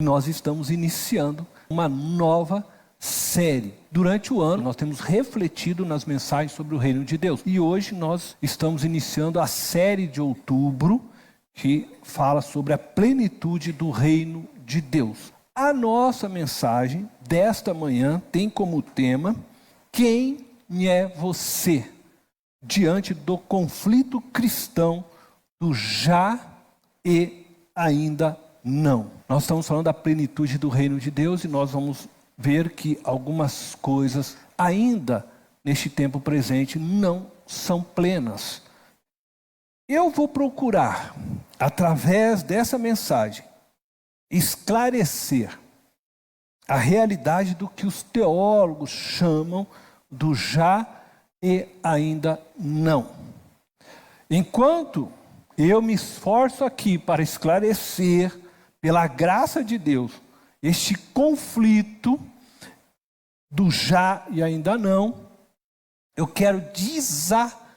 Nós estamos iniciando uma nova série. Durante o ano, nós temos refletido nas mensagens sobre o reino de Deus. E hoje nós estamos iniciando a série de outubro, que fala sobre a plenitude do reino de Deus. A nossa mensagem desta manhã tem como tema: quem é você diante do conflito cristão do já e ainda não. Nós estamos falando da plenitude do reino de Deus e nós vamos ver que algumas coisas ainda neste tempo presente não são plenas. Eu vou procurar, através dessa mensagem, esclarecer a realidade do que os teólogos chamam do já e ainda não. Enquanto eu me esforço aqui para esclarecer, pela graça de Deus, este conflito do já e ainda não, eu quero desafiar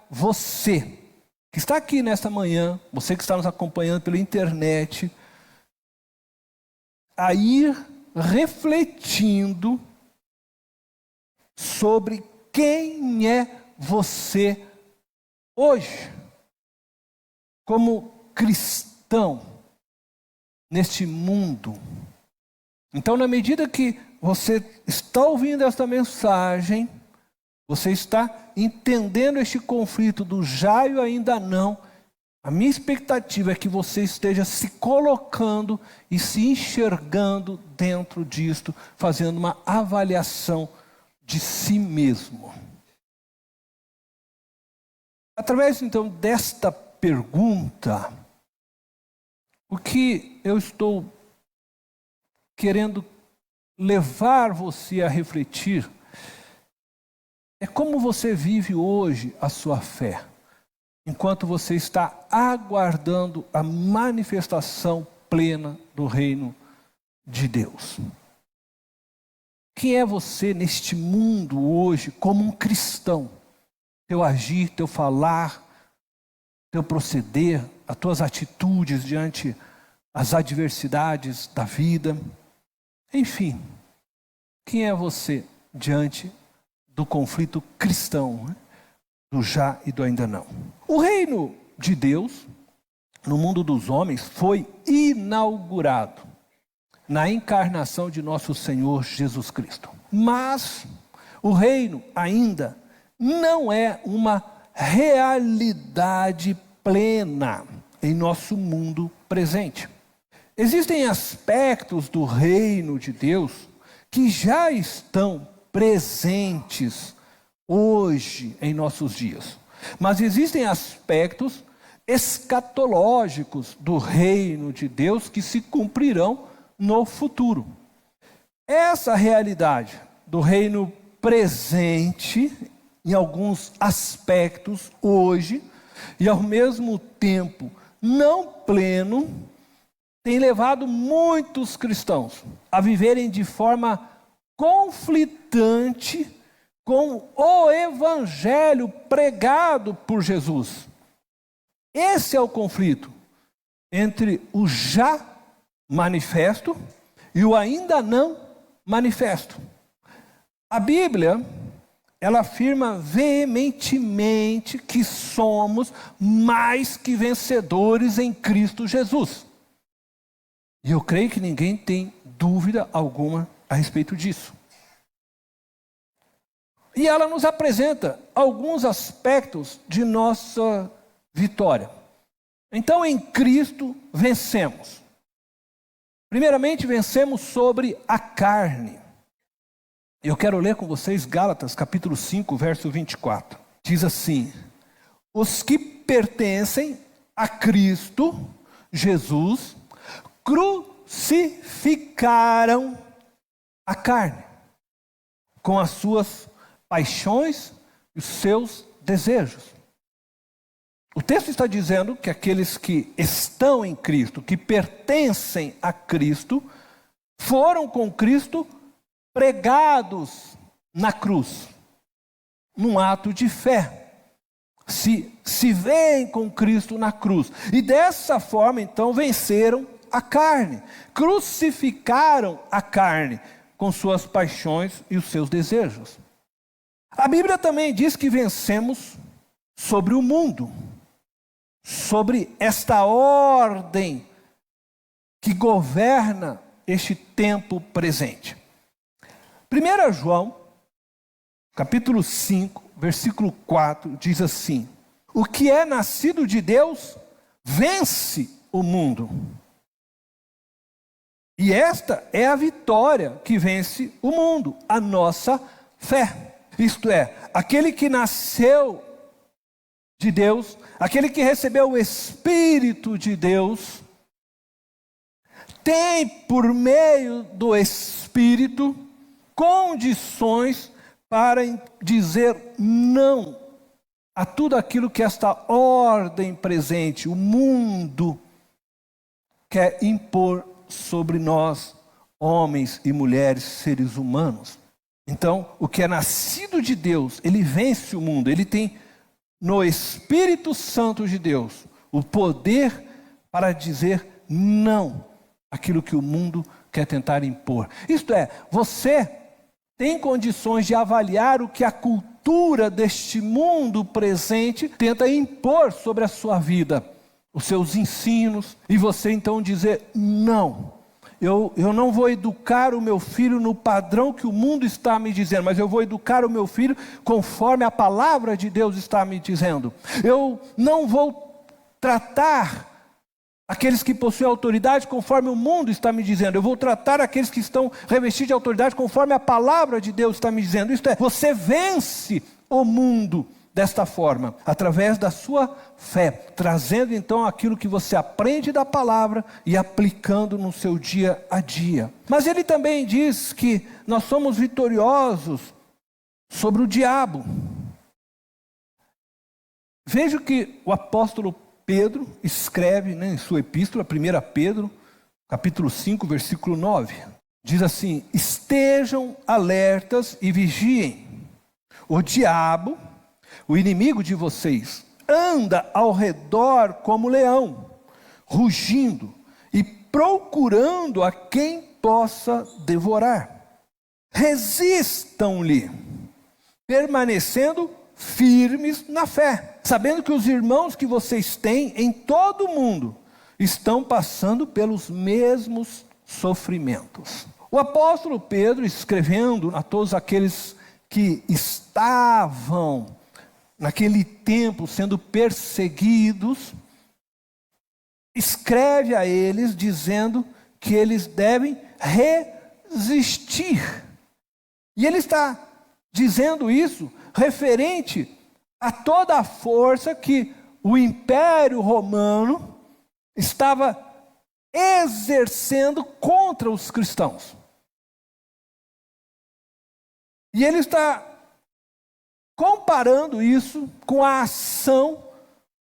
você, que está aqui nesta manhã, você que está nos acompanhando pela internet, a ir refletindo sobre quem é você hoje, como cristão neste mundo. Então, na medida que você está ouvindo esta mensagem, você está entendendo este conflito do já e ainda não, a minha expectativa é que você esteja se colocando e se enxergando dentro disto, fazendo uma avaliação de si mesmo. Através, então, desta pergunta, o que eu estou querendo levar você a refletir é como você vive hoje a sua fé, enquanto você está aguardando a manifestação plena do reino de Deus. Quem é você neste mundo hoje como um cristão? Teu agir, teu falar, teu proceder, as tuas atitudes diante as adversidades da vida. Enfim, quem é você diante do conflito cristão, né? Do já e do ainda não? O reino de Deus, no mundo dos homens, foi inaugurado na encarnação de nosso Senhor Jesus Cristo. Mas o reino ainda não é uma realidade plena em nosso mundo presente. Existem aspectos do reino de Deus que já estão presentes hoje em nossos dias. Mas existem aspectos escatológicos do reino de Deus que se cumprirão no futuro. Essa realidade do reino presente, em alguns aspectos hoje, e ao mesmo tempo não pleno, tem levado muitos cristãos a viverem de forma conflitante com o evangelho pregado por Jesus. Esse é o conflito entre o já manifesto e o ainda não manifesto. A Bíblia, ela afirma veementemente que somos mais que vencedores em Cristo Jesus. E eu creio que ninguém tem dúvida alguma a respeito disso. E ela nos apresenta alguns aspectos de nossa vitória. Então, em Cristo vencemos. Primeiramente, vencemos sobre a carne. Eu quero ler com vocês Gálatas, capítulo 5, verso 24. Diz assim: os que pertencem a Cristo Jesus crucificaram a carne com as suas paixões e os seus desejos. O texto está dizendo que aqueles que estão em Cristo, que pertencem a Cristo, foram com Cristo pregados na cruz, num ato de fé. Se veem com Cristo na cruz. E dessa forma, então, venceram a carne, crucificaram a carne com suas paixões e os seus desejos. A Bíblia também diz que vencemos sobre o mundo, sobre esta ordem que governa este tempo presente. 1 João, capítulo 5, versículo 4, diz assim: o que é nascido de Deus vence o mundo. E esta é a vitória que vence o mundo, a nossa fé. Isto é, aquele que nasceu de Deus, aquele que recebeu o Espírito de Deus, tem por meio do Espírito condições para dizer não a tudo aquilo que esta ordem presente, o mundo, quer impor sobre nós, homens e mulheres, seres humanos. Então, o que é nascido de Deus, ele vence o mundo, ele tem no Espírito Santo de Deus o poder para dizer não àquilo que o mundo quer tentar impor. Isto é, você tem condições de avaliar o que a cultura deste mundo presente tenta impor sobre a sua vida, os seus ensinos, e você então dizer não. Eu não vou educar o meu filho no padrão que o mundo está me dizendo, mas eu vou educar o meu filho conforme a palavra de Deus está me dizendo. Eu não vou tratar aqueles que possuem autoridade conforme o mundo está me dizendo. Eu vou tratar aqueles que estão revestidos de autoridade conforme a palavra de Deus está me dizendo. Isto é, você vence o mundo desta forma, através da sua fé, trazendo então aquilo que você aprende da palavra e aplicando no seu dia a dia. Mas ele também diz que nós somos vitoriosos sobre o diabo. Veja o que o apóstolo Pedro escreve, em sua epístola, 1 Pedro, capítulo 5, versículo 9. Diz assim: estejam alertas e vigiem. O diabo, o inimigo de vocês, anda ao redor como leão, rugindo e procurando a quem possa devorar. Resistam-lhe, permanecendo firmes na fé, sabendo que os irmãos que vocês têm em todo o mundo estão passando pelos mesmos sofrimentos. O apóstolo Pedro, escrevendo a todos aqueles que estavam naquele tempo sendo perseguidos, escreve a eles dizendo que eles devem resistir. E ele está dizendo isso referente a toda a força que o Império Romano estava exercendo contra os cristãos. E ele está comparando isso com a ação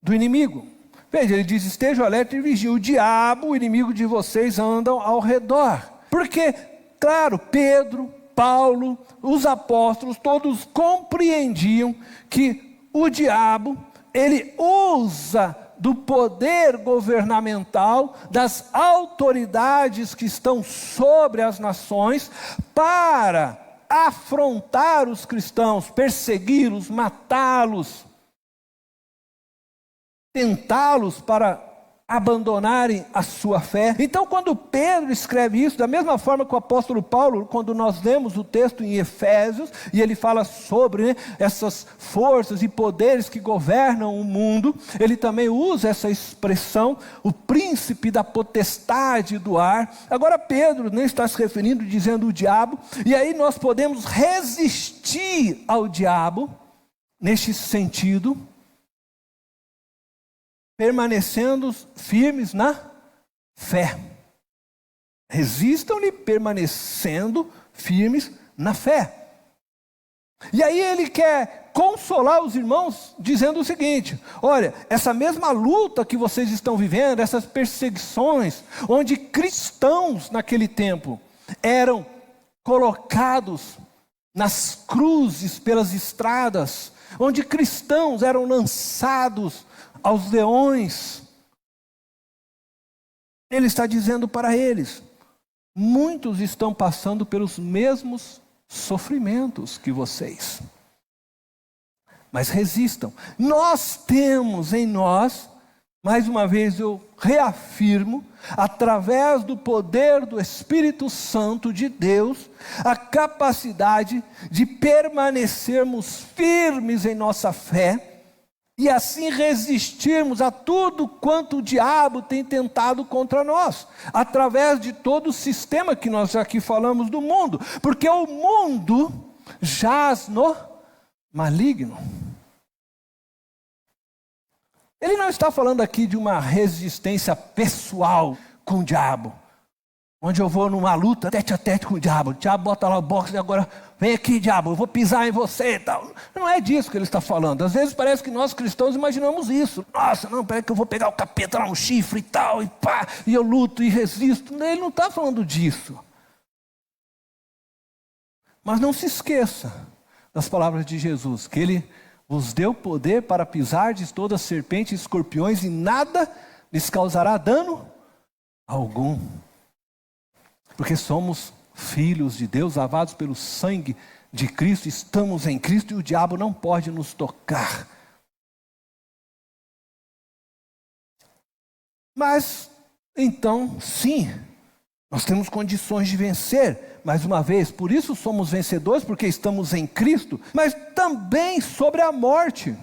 do inimigo. Veja, ele diz: estejam alerta e vigiem. O diabo, o inimigo de vocês, andam ao redor. Porque, claro, Pedro, Paulo, os apóstolos, todos compreendiam que o diabo, ele usa do poder governamental, das autoridades que estão sobre as nações, para afrontar os cristãos, persegui-los, matá-los, tentá-los para abandonarem a sua fé. Então, quando Pedro escreve isso, da mesma forma que o apóstolo Paulo, quando nós lemos o texto em Efésios, e ele fala sobre essas forças e poderes que governam o mundo, ele também usa essa expressão, o príncipe da potestade do ar. Agora Pedro nem está se referindo, dizendo o diabo, e aí nós podemos resistir ao diabo, neste sentido, permanecendo firmes na fé. Resistam-lhe permanecendo firmes na fé. E aí ele quer consolar os irmãos dizendo o seguinte: olha, essa mesma luta que vocês estão vivendo, essas perseguições, onde cristãos naquele tempo eram colocados nas cruzes pelas estradas, onde cristãos eram lançados aos leões, Ele está dizendo para eles: muitos estão passando pelos mesmos sofrimentos que vocês. Mas resistam. Nós temos em nós, mais uma vez eu reafirmo, através do poder do Espírito Santo de Deus, a capacidade de permanecermos firmes em nossa fé, e assim resistirmos a tudo quanto o diabo tem tentado contra nós, através de todo o sistema que nós aqui falamos do mundo, porque o mundo jaz no maligno. Ele não está falando aqui de uma resistência pessoal com o diabo, onde eu vou numa luta tete a tete com o diabo bota lá o boxe e agora vem aqui, diabo, eu vou pisar em você e tal. Não é disso que ele está falando. Às vezes parece que nós cristãos imaginamos isso. Nossa, não, peraí que eu vou pegar o capeta lá no chifre e tal, e pá, e eu luto e resisto. Ele não está falando disso. Mas não se esqueça das palavras de Jesus, que ele vos deu poder para pisardes todas as serpentes e escorpiões, e nada lhes causará dano algum. Porque somos filhos de Deus, lavados pelo sangue de Cristo, estamos em Cristo e o diabo não pode nos tocar. Mas, então, sim, nós temos condições de vencer, mais uma vez, por isso somos vencedores, porque estamos em Cristo, mas também sobre a morte.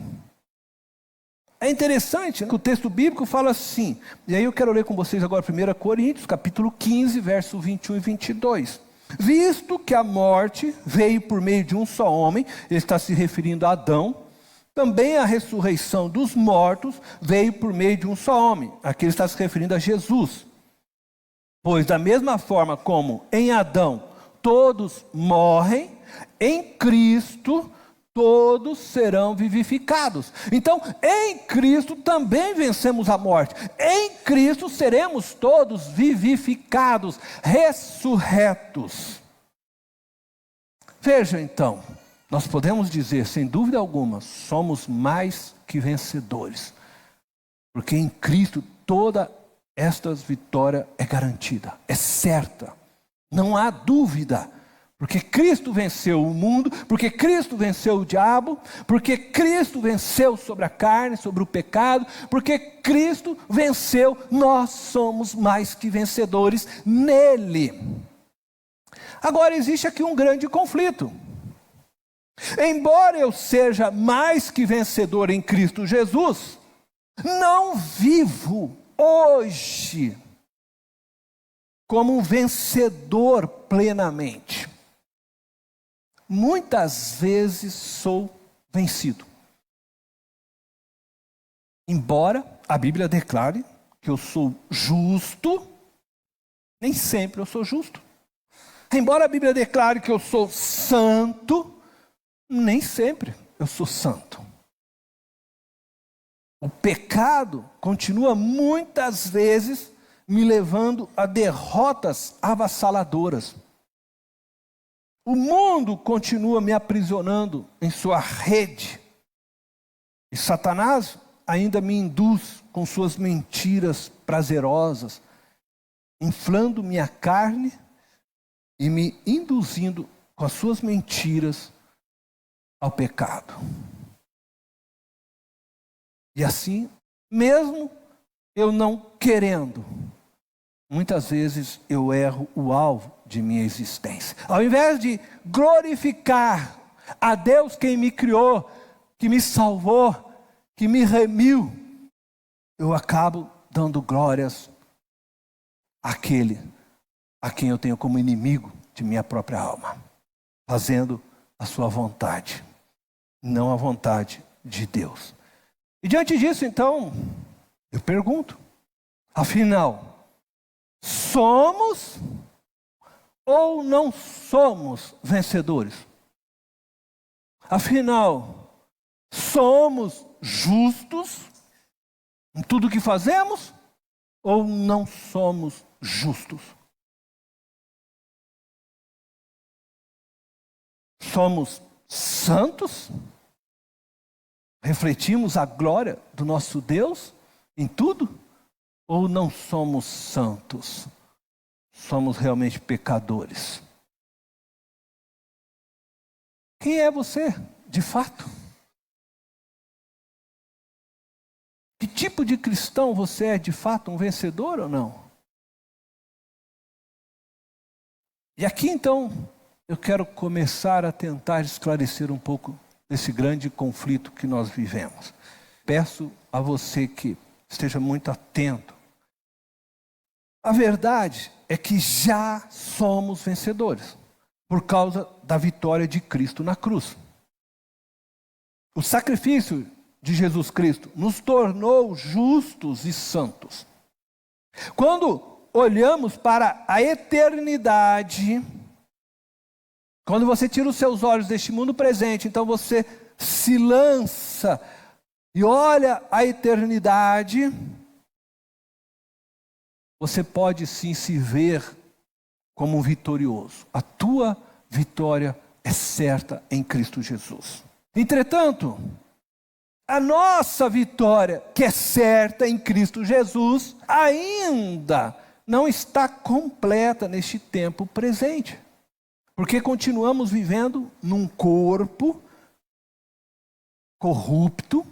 É interessante, né, que o texto bíblico fala assim, e aí eu quero ler com vocês agora 1 Coríntios, capítulo 15, verso 21 e 22. Visto que a morte veio por meio de um só homem, ele está se referindo a Adão, também a ressurreição dos mortos veio por meio de um só homem, aqui ele está se referindo a Jesus. Pois da mesma forma como em Adão todos morrem, em Cristo todos serão vivificados. Então, em Cristo também vencemos a morte. Em Cristo seremos todos vivificados, ressurretos. Veja então, nós podemos dizer, sem dúvida alguma, somos mais que vencedores. Porque em Cristo toda esta vitória é garantida, é certa. Não há dúvida. Porque Cristo venceu o mundo, porque Cristo venceu o diabo, porque Cristo venceu sobre a carne, sobre o pecado, porque Cristo venceu, nós somos mais que vencedores nele. Agora existe aqui um grande conflito. Embora eu seja mais que vencedor em Cristo Jesus, não vivo hoje como um vencedor plenamente. Muitas vezes sou vencido. Embora a Bíblia declare que eu sou justo, nem sempre eu sou justo. Embora a Bíblia declare que eu sou santo, nem sempre eu sou santo. O pecado continua muitas vezes me levando a derrotas avassaladoras. O mundo continua me aprisionando em sua rede. E Satanás ainda me induz com suas mentiras prazerosas, inflando minha carne e me induzindo com as suas mentiras ao pecado. E assim, mesmo eu não querendo, muitas vezes eu erro o alvo de minha existência. Ao invés de glorificar a Deus quem me criou, que me salvou, que me remiu, eu acabo dando glórias àquele a quem eu tenho como inimigo de minha própria alma, fazendo a sua vontade, não a vontade de Deus. E diante disso, então, eu pergunto, afinal, somos ou não somos vencedores? Afinal, somos justos em tudo que fazemos ou não somos justos? Somos santos? Refletimos a glória do nosso Deus em tudo? Ou não somos santos? Somos realmente pecadores? Quem é você, de fato? Que tipo de cristão você é, de fato, um vencedor ou não? E aqui, então, eu quero começar a tentar esclarecer um pouco desse grande conflito que nós vivemos. Peço a você que esteja muito atento. A verdade é que já somos vencedores, por causa da vitória de Cristo na cruz. O sacrifício de Jesus Cristo nos tornou justos e santos. Quando olhamos para a eternidade, quando você tira os seus olhos deste mundo presente, então você se lança e olha a eternidade, você pode sim se ver como um vitorioso. A tua vitória é certa em Cristo Jesus. Entretanto, a nossa vitória, que é certa em Cristo Jesus, ainda não está completa neste tempo presente. Porque continuamos vivendo num corpo corrupto,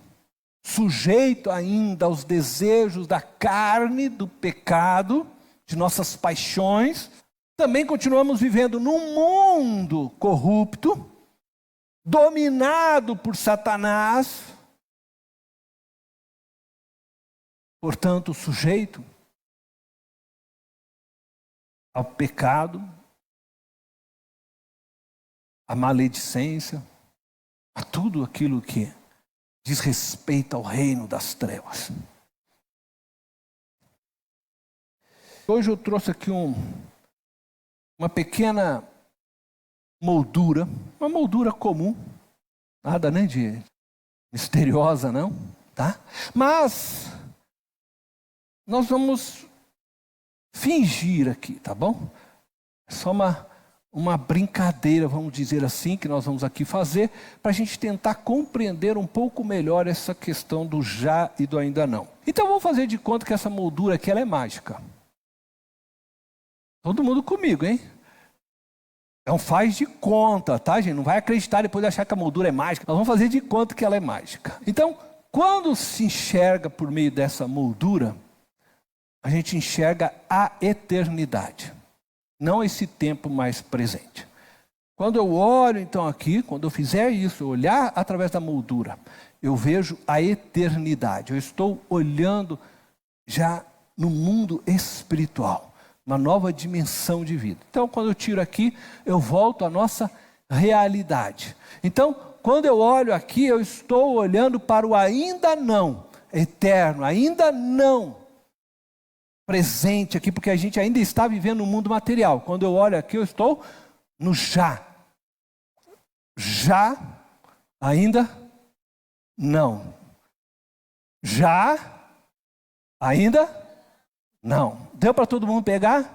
sujeito ainda aos desejos da carne, do pecado, de nossas paixões. Também continuamos vivendo num mundo corrupto, dominado por Satanás, portanto, sujeito ao pecado, à maledicência, a tudo aquilo que diz respeito ao reino das trevas. Hoje eu trouxe aqui uma pequena moldura, uma moldura comum, nada nem de misteriosa não, tá? Mas nós vamos fingir aqui, tá bom? É só uma brincadeira, vamos dizer assim, que nós vamos aqui fazer, para a gente tentar compreender um pouco melhor essa questão do já e do ainda não. Então vamos fazer de conta que essa moldura aqui ela é mágica. Todo mundo comigo, hein? Então faz de conta, tá, gente? Não vai acreditar depois de achar que a moldura é mágica. Nós vamos fazer de conta que ela é mágica. Então, quando se enxerga por meio dessa moldura, a gente enxerga a eternidade. Não esse tempo mais presente. Quando eu olho então aqui, quando eu fizer isso, eu olhar através da moldura, eu vejo a eternidade. Eu estou olhando já no mundo espiritual, uma nova dimensão de vida. Então, quando eu tiro aqui, eu volto à nossa realidade. Então, quando eu olho aqui, eu estou olhando para o ainda não eterno, ainda não presente aqui, porque a gente ainda está vivendo no mundo material. Quando eu olho aqui, eu estou no já. Já, ainda não. Já, ainda não. Deu para todo mundo pegar?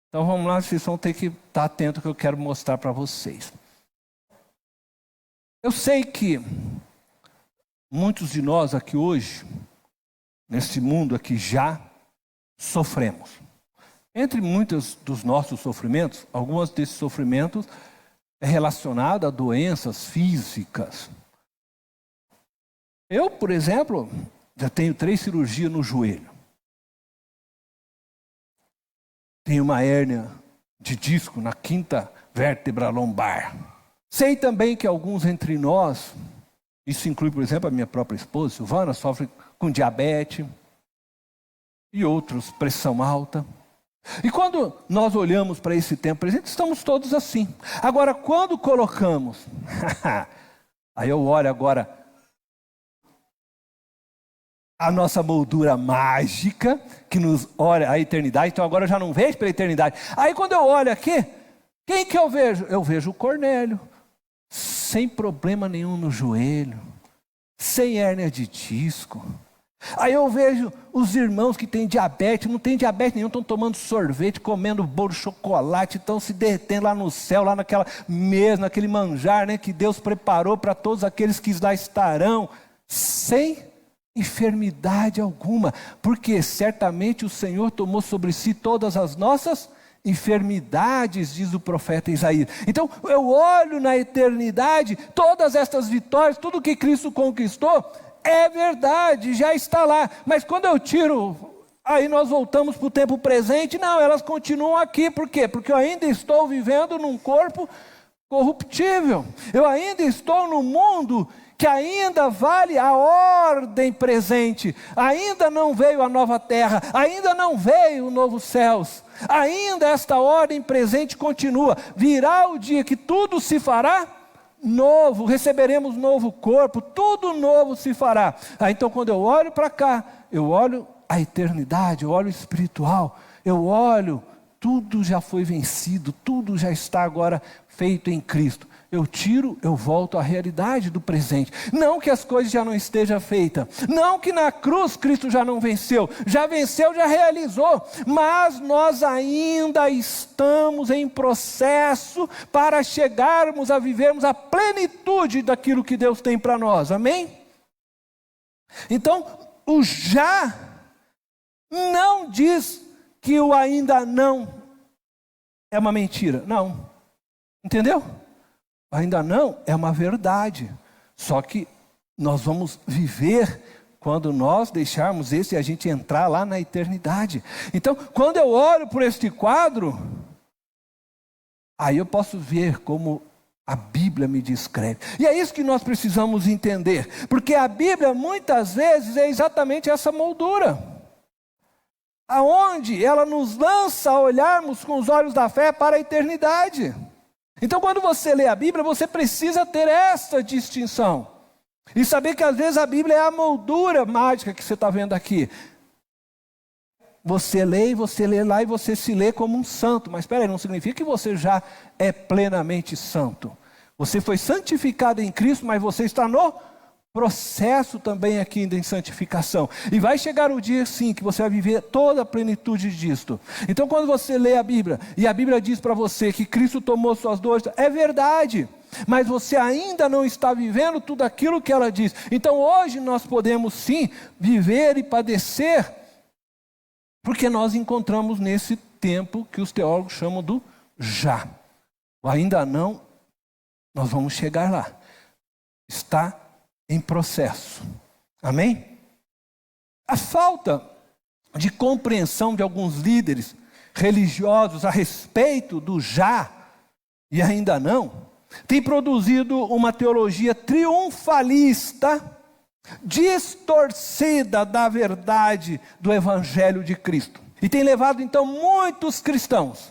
Então vamos lá, vocês vão ter que estar atentos que eu quero mostrar para vocês. Eu sei que muitos de nós aqui hoje, nesse mundo aqui já, sofremos. Entre muitos dos nossos sofrimentos, alguns desses sofrimentos é relacionado a doenças físicas. Eu, por exemplo, já tenho 3 cirurgias no joelho. Tenho uma hérnia de disco na 5ª vértebra lombar. Sei também que alguns entre nós, isso inclui, por exemplo, a minha própria esposa, Silvana, sofre com diabetes, e outros, pressão alta. E quando nós olhamos para esse tempo presente, estamos todos assim. Agora, quando colocamos, aí eu olho agora a nossa moldura mágica, que nos olha a eternidade, então agora eu já não vejo pela eternidade. Aí quando eu olho aqui, quem que eu vejo? Eu vejo o Cornélio, sem problema nenhum no joelho, sem hérnia de disco. Aí eu vejo os irmãos que têm diabetes, não tem diabetes nenhum, estão tomando sorvete, comendo bolo de chocolate, estão se derretendo lá no céu, lá naquela mesa, naquele manjar, né, que Deus preparou para todos aqueles que lá estarão, sem enfermidade alguma, porque certamente o Senhor tomou sobre si todas as nossas enfermidades, diz o profeta Isaías. Então eu olho na eternidade, todas estas vitórias, tudo que Cristo conquistou, é verdade, já está lá. Mas quando eu tiro, aí nós voltamos para o tempo presente, não, elas continuam aqui. Por quê? Porque eu ainda estou vivendo num corpo corruptível. Eu ainda estou no mundo que ainda vale a ordem presente. Ainda não veio a nova terra, ainda não veio o novo céus. Ainda esta ordem presente continua. Virá o dia que tudo se fará novo, receberemos novo corpo, tudo novo se fará. Então quando eu olho para cá, eu olho a eternidade, eu olho o espiritual, eu olho, tudo já foi vencido, tudo já está agora feito em Cristo. Eu tiro, eu volto à realidade do presente. Não que as coisas já não estejam feitas. Não que na cruz Cristo já não venceu. Já venceu, já realizou. Mas nós ainda estamos em processo para chegarmos a vivermos a plenitude daquilo que Deus tem para nós. Amém? Então, o já não diz que o ainda não é uma mentira. Não. Entendeu? Ainda não é uma verdade, só que nós vamos viver quando nós deixarmos esse e a gente entrar lá na eternidade. Então, quando eu olho por este quadro, aí eu posso ver como a Bíblia me descreve. E é isso que nós precisamos entender, porque a Bíblia muitas vezes é exatamente essa moldura, aonde ela nos lança a olharmos com os olhos da fé para a eternidade. Então quando você lê a Bíblia, você precisa ter essa distinção. E saber que às vezes a Bíblia é a moldura mágica que você está vendo aqui. Você lê lá e você se lê como um santo. Mas espera aí, não significa que você já é plenamente santo. Você foi santificado em Cristo, mas você está no processo também aqui em santificação. E vai chegar o dia sim que você vai viver toda a plenitude disto. Então quando você lê a Bíblia, e a Bíblia diz para você que Cristo tomou suas dores, é verdade. Mas você ainda não está vivendo tudo aquilo que ela diz. Então hoje nós podemos sim viver e padecer, porque nós encontramos nesse tempo que os teólogos chamam do já. O ainda não, nós vamos chegar lá. Está em processo. Amém? A falta de compreensão de alguns líderes religiosos a respeito do já e ainda não, tem produzido uma teologia triunfalista, distorcida da verdade do Evangelho de Cristo. E tem levado então muitos cristãos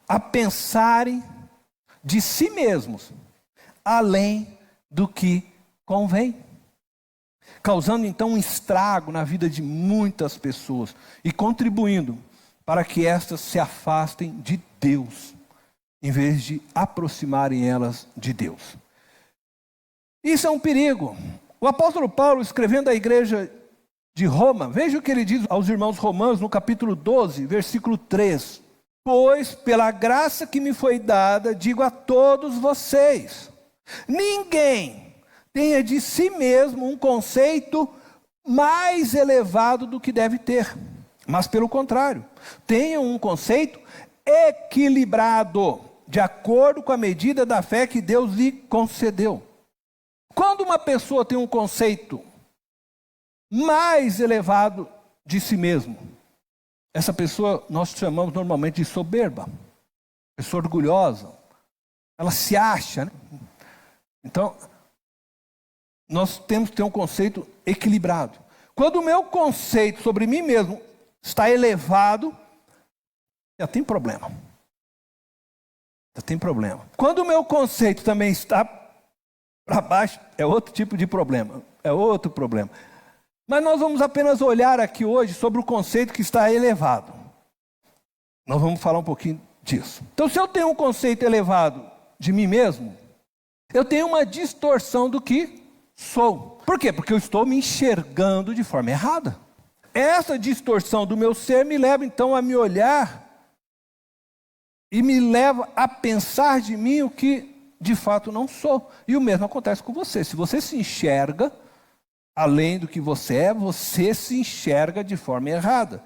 a pensarem de si mesmos além do que convém, causando então um estrago na vida de muitas pessoas e contribuindo para que estas se afastem de Deus, em vez de aproximarem elas de Deus. Isso é um perigo. O apóstolo Paulo, escrevendo à igreja de Roma, veja o que ele diz aos irmãos romanos no capítulo 12, versículo 3. Pois pela graça que me foi dada, digo a todos vocês, ninguém tenha de si mesmo um conceito mais elevado do que deve ter. Mas pelo contrário, tenham um conceito equilibrado, de acordo com a medida da fé que Deus lhe concedeu. Quando uma pessoa tem um conceito mais elevado de si mesmo, essa pessoa nós chamamos normalmente de soberba, pessoa orgulhosa, ela se acha, né? Então, nós temos que ter um conceito equilibrado. Quando o meu conceito sobre mim mesmo está elevado, já tem problema. Já tem problema. Quando o meu conceito também está para baixo, é outro tipo de problema. É outro problema. Mas nós vamos apenas olhar aqui hoje sobre o conceito que está elevado. Nós vamos falar um pouquinho disso. Então, se eu tenho um conceito elevado de mim mesmo, eu tenho uma distorção do que sou. Por quê? Porque eu estou me enxergando de forma errada. Essa distorção do meu ser me leva então a me olhar e me leva a pensar de mim o que de fato não sou. E o mesmo acontece com você. Se você se enxerga além do que você é, você se enxerga de forma errada.